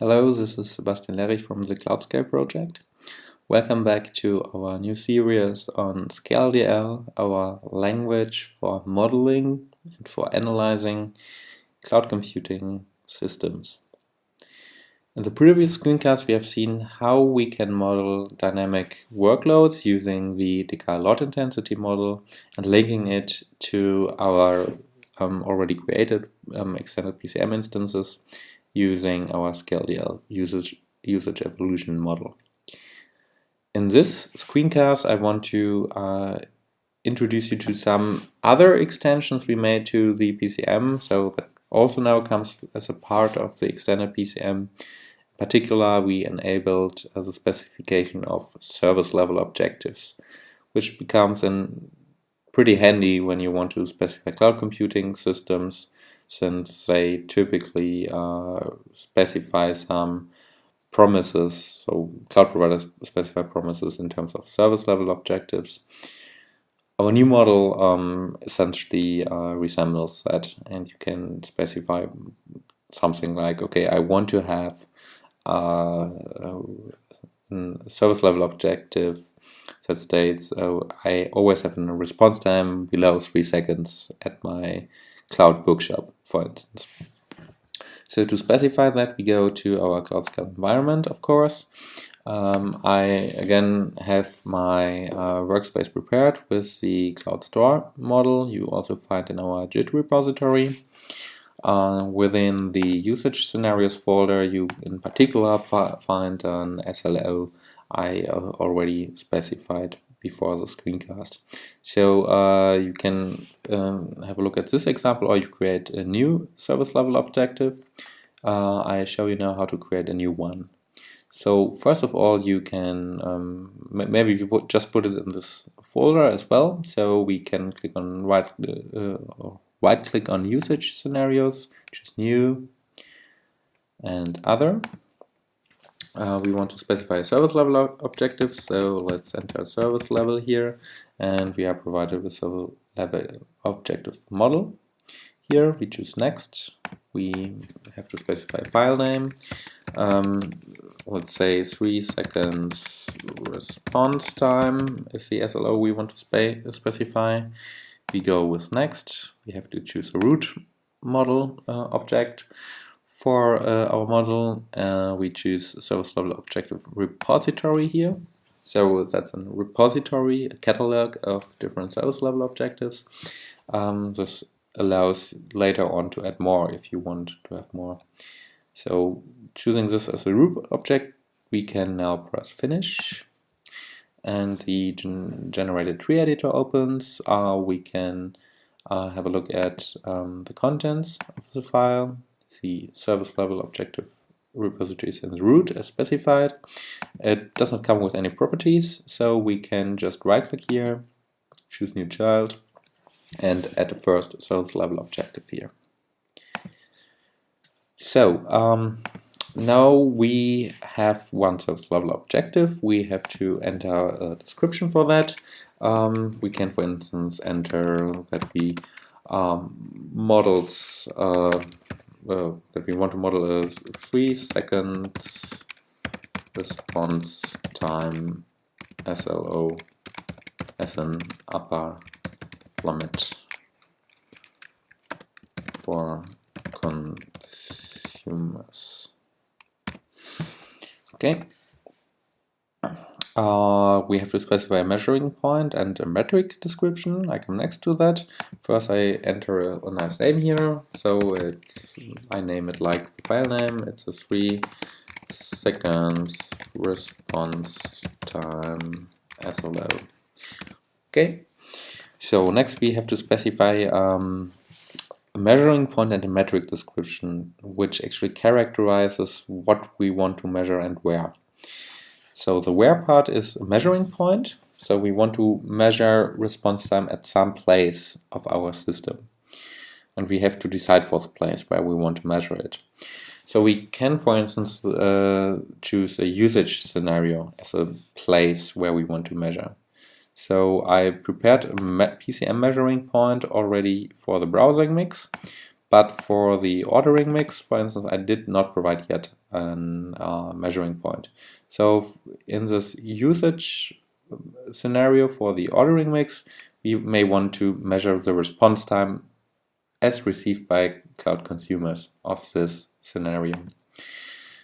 Hello, this is Sebastian Lerich from the CloudScale project. Welcome back to our new series on ScaleDL, our language for modeling and for analyzing cloud computing systems. In the previous screencast, we have seen how we can model dynamic workloads using the Decay load intensity model and linking it to our already created extended PCM instances using our ScaleDL usage evolution model. In this screencast, I want to introduce you to some other extensions we made to the PCM, so that also now comes as a part of the extended PCM. In particular, we enabled the specification of service level objectives, which becomes pretty handy when you want to specify cloud computing systems, since they typically specify some promises. So cloud providers specify promises in terms of service level objectives. Our new model essentially resembles that, and you can specify something like, okay, I want to have a service level objective that states I always have a response time below 3 seconds at my cloud bookshop, for instance. So to specify that, we go to our CloudScale environment, of course. I again have my workspace prepared with the Cloud Store model you also find in our Git repository. Within the usage scenarios folder, you in particular find an SLO I already specified before the screencast. So you can have a look at this example, or you create a new service level objective. I show you now how to create a new one. So first of all, you can maybe you just put it in this folder as well. So we can click on right click on usage scenarios, choose new and other. We want to specify a service level objective, so let's enter service level here, and we are provided with service level objective model. Here we choose next. We have to specify file name. Let's say 3 seconds response time is the SLO we want to specify. We go with next. We have to choose a root model object. For our model, we choose service level objective repository here. So that's a repository, a catalog of different service level objectives. This allows later on to add more if you want to have more. So choosing this as a root object, we can now press finish. And the generated tree editor opens. We can have a look at the contents of the file. The service level objective repository is in the root as specified. It doesn't come with any properties, so we can just right click here, choose new child, and add the first service level objective here. So now we have one service level objective. We have to enter a description for that. We can, for instance, enter that we models that we want to model a 3 seconds response time SLO as an upper limit for consumers. Okay. We have to specify a measuring point and a metric description. I come next to that. First, I enter a nice name here. So I name it like the file name. It's a 3 seconds response time SLO. Okay. So next we have to specify a measuring point and a metric description, which actually characterizes what we want to measure and where. So the where part is a measuring point. So we want to measure response time at some place of our system. And we have to decide for the place where we want to measure it. So we can, for instance, choose a usage scenario as a place where we want to measure. So I prepared a PCM measuring point already for the browsing mix, but for the ordering mix, for instance, I did not provide yet a measuring point. So in this usage scenario for the ordering mix, we may want to measure the response time as received by cloud consumers of this scenario.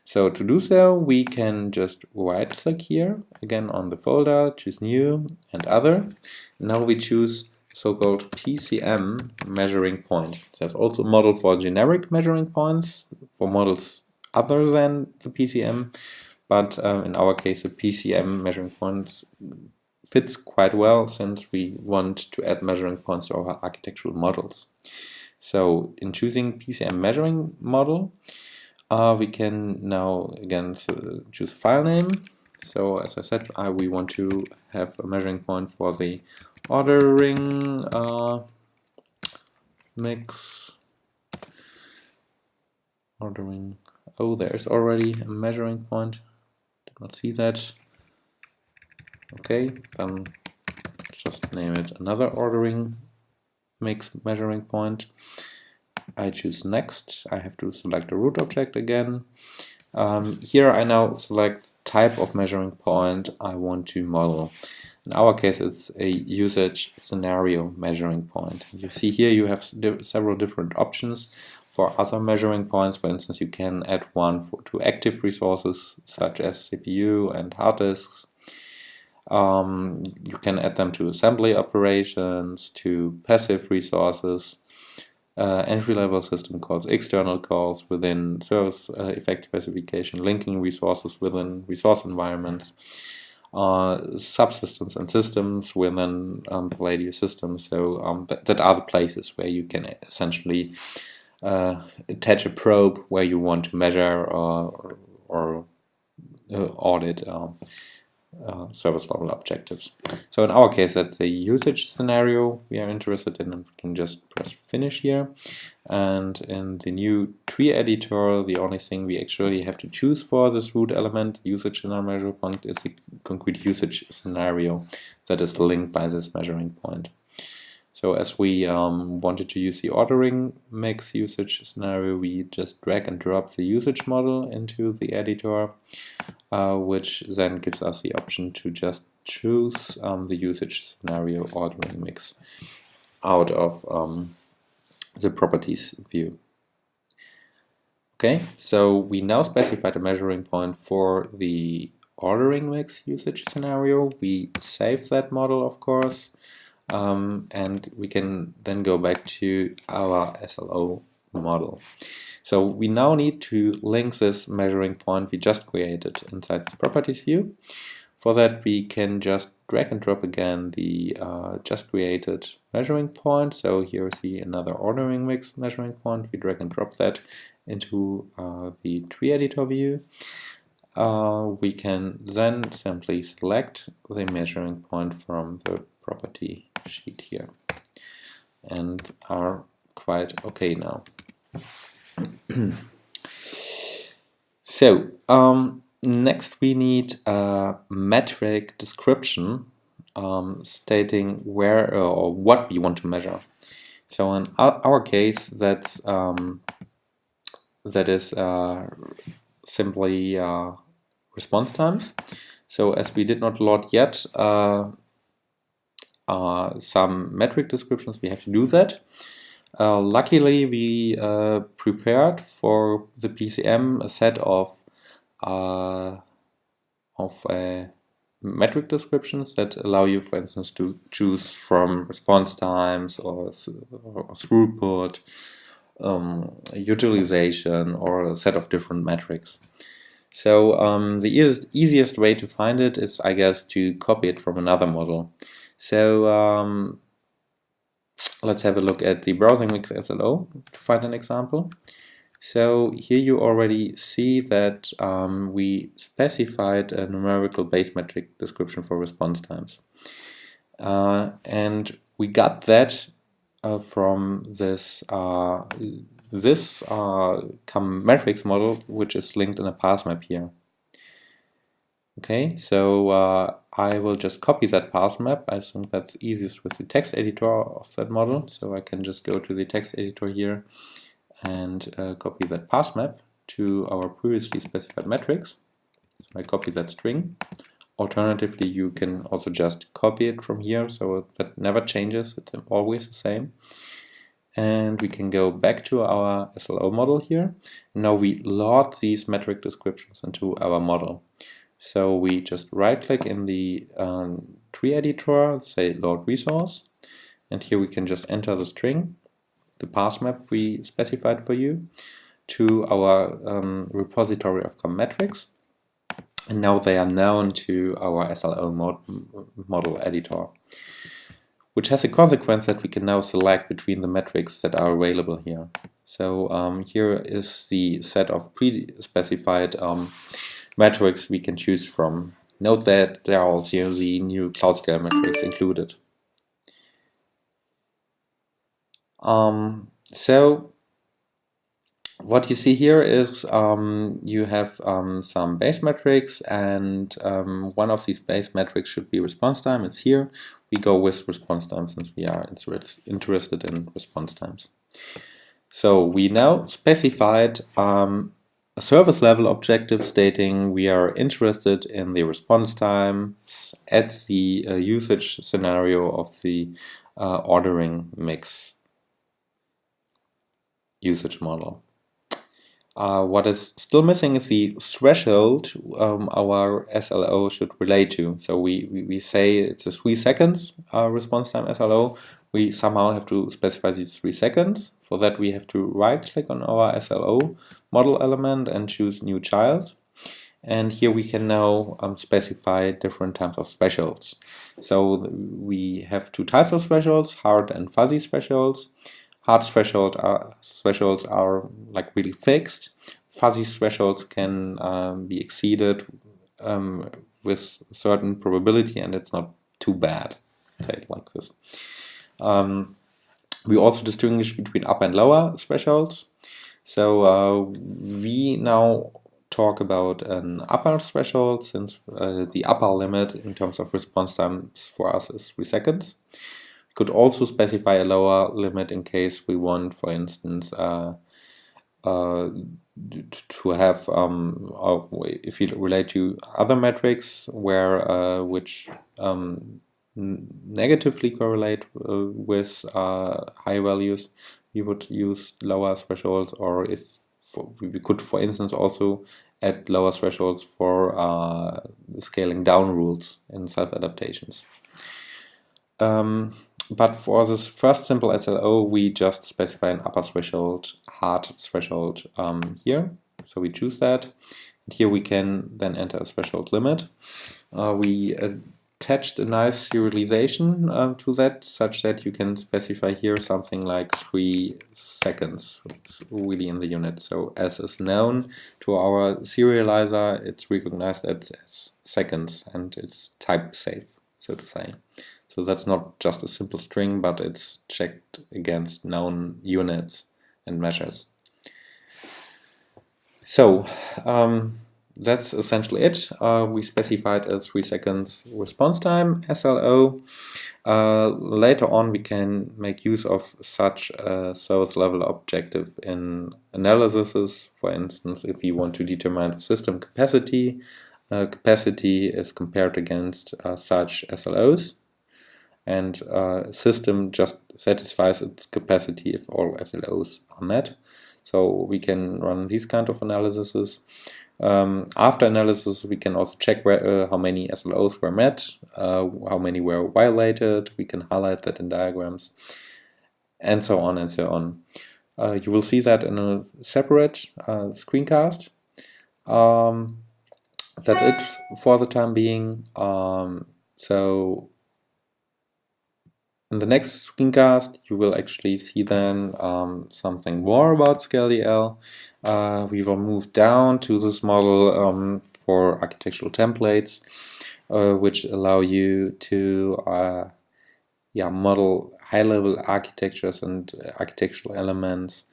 So to do so, we can just right-click here, again on the folder, choose New and Other. Now we choose so-called PCM measuring point. There's also a model for generic measuring points, for models other than the PCM, but in our case, the PCM measuring points fits quite well since we want to add measuring points to our architectural models. So in choosing PCM measuring model, we can now again choose a file name. So as I said, we want to have a measuring point for the ordering mix. Ordering. Oh, there's already a measuring point. Did not see that. Okay, then just name it another ordering mix measuring point. I choose next. I have to select a root object again. Here I now select type of measuring point I want to model. In our case, it's a usage scenario measuring point. You see here you have several different options for other measuring points. For instance, you can add one to active resources such as CPU and hard disks. You can add them to assembly operations, to passive resources, entry-level system calls, external calls within service effect specification, linking resources within resource environments, subsystems and systems within Palladio systems. So that are the places where you can essentially attach a probe where you want to measure or audit service level objectives. So in our case, that's a usage scenario we are interested in, and we can just press finish here. And in the new tree editor, the only thing we actually have to choose for this root element, usage in our measure point, is the concrete usage scenario that is linked by this measuring point. So as we wanted to use the ordering mix usage scenario, we just drag and drop the usage model into the editor, which then gives us the option to just choose the usage scenario ordering mix out of the properties view. Okay, so we now specified a measuring point for the ordering mix usage scenario. We save that model, of course. And we can then go back to our SLO model. So we now need to link this measuring point we just created inside the properties view. For that, we can just drag and drop again the just created measuring point. So here we see another ordering mix measuring point. We drag and drop that into the tree editor view. We can then simply select the measuring point from the property sheet here and are quite okay now. So next we need a metric description stating where or what we want to measure. So in our case, that is simply response times. So as we did not load yet some metric descriptions, we have to do that. Luckily, we prepared for the PCM a set of metric descriptions that allow you, for instance, to choose from response times or throughput, utilization, or a set of different metrics. So the easiest way to find it is, I guess, to copy it from another model. So let's have a look at the browsing mix SLO to find an example. So here you already see that we specified a numerical base metric description for response times. And we got that from this metrics model, which is linked in a path map here. Okay, so I will just copy that path map. I think that's easiest with the text editor of that model. So I can just go to the text editor here and copy that path map to our previously specified metrics. So I copy that string. Alternatively, you can also just copy it from here, so that never changes, it's always the same. And we can go back to our SLO model here. Now we load these metric descriptions into our model. So we just right-click in the tree editor, say load resource, and here we can just enter the string, the path map we specified for you, to our repository of COM metrics. And now they are known to our SLO model editor, which has a consequence that we can now select between the metrics that are available here. So here is the set of pre-specified metrics we can choose from. Note that there are also the new CloudScale metrics included. So what you see here is you have some base metrics, and one of these base metrics should be response time. It's here. We go with response time since we are interested in response times. So we now specified a service level objective stating we are interested in the response times at the usage scenario of the ordering mix usage model. What is still missing is the threshold our SLO should relate to. So we say it's a 3 seconds response time SLO. We somehow have to specify these 3 seconds. For that we have to right-click on our SLO model element and choose New Child. And here we can now specify different types of thresholds. So we have 2 types of thresholds, hard and fuzzy thresholds. Hard thresholds are like really fixed. Fuzzy thresholds can be exceeded with certain probability, and it's not too bad. Say it like this. We also distinguish between upper and lower thresholds. So we now talk about an upper threshold, since the upper limit in terms of response times for us is 3 seconds. Could also specify a lower limit in case we want, for instance, to have, if you relate to other metrics where which negatively correlate with high values, we would use lower thresholds, or if we could, for instance, also add lower thresholds for scaling down rules in self-adaptations. But for this first simple SLO, we just specify an upper threshold, hard threshold here. So we choose that. And here we can then enter a threshold limit. We attached a nice serialization to that, such that you can specify here something like 3 seconds. It's really in the unit. So as is known to our serializer, it's recognized as seconds, and it's type safe, so to say. So that's not just a simple string, but it's checked against known units and measures. So that's essentially it. We specified a 3 seconds response time SLO. Later on we can make use of such a service level objective in analysis. For instance, if you want to determine the system capacity, capacity is compared against such SLOs. And system just satisfies its capacity if all SLOs are met. So we can run these kind of analyses. After analysis, we can also check how many SLOs were met, how many were violated. We can highlight that in diagrams, and so on and so on. You will see that in a separate screencast. That's it for the time being. So in the next screencast, you will actually see then something more about ScaleDL. We will move down to this model for architectural templates, which allow you to model high-level architectures and architectural elements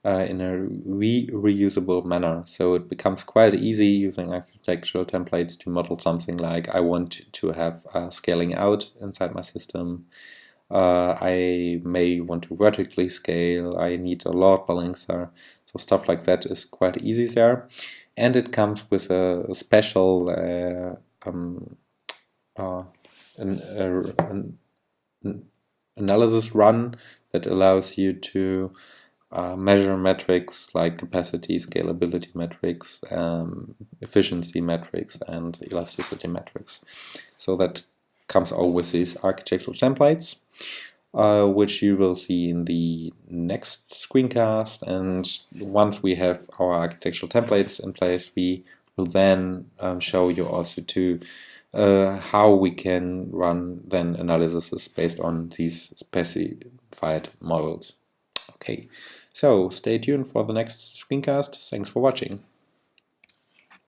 in a reusable manner. So it becomes quite easy using architectural templates to model something like, I want to have scaling out inside my system. I may want to vertically scale, I need a load balancer, so stuff like that is quite easy there. And it comes with a special an analysis run that allows you to measure metrics like capacity, scalability metrics, efficiency metrics, and elasticity metrics. So that comes all with these architectural templates, which you will see in the next screencast. And once we have our architectural templates in place, we will then show you also to how we can run then analysis based on these specified models. Okay, so stay tuned for the next screencast. Thanks for watching.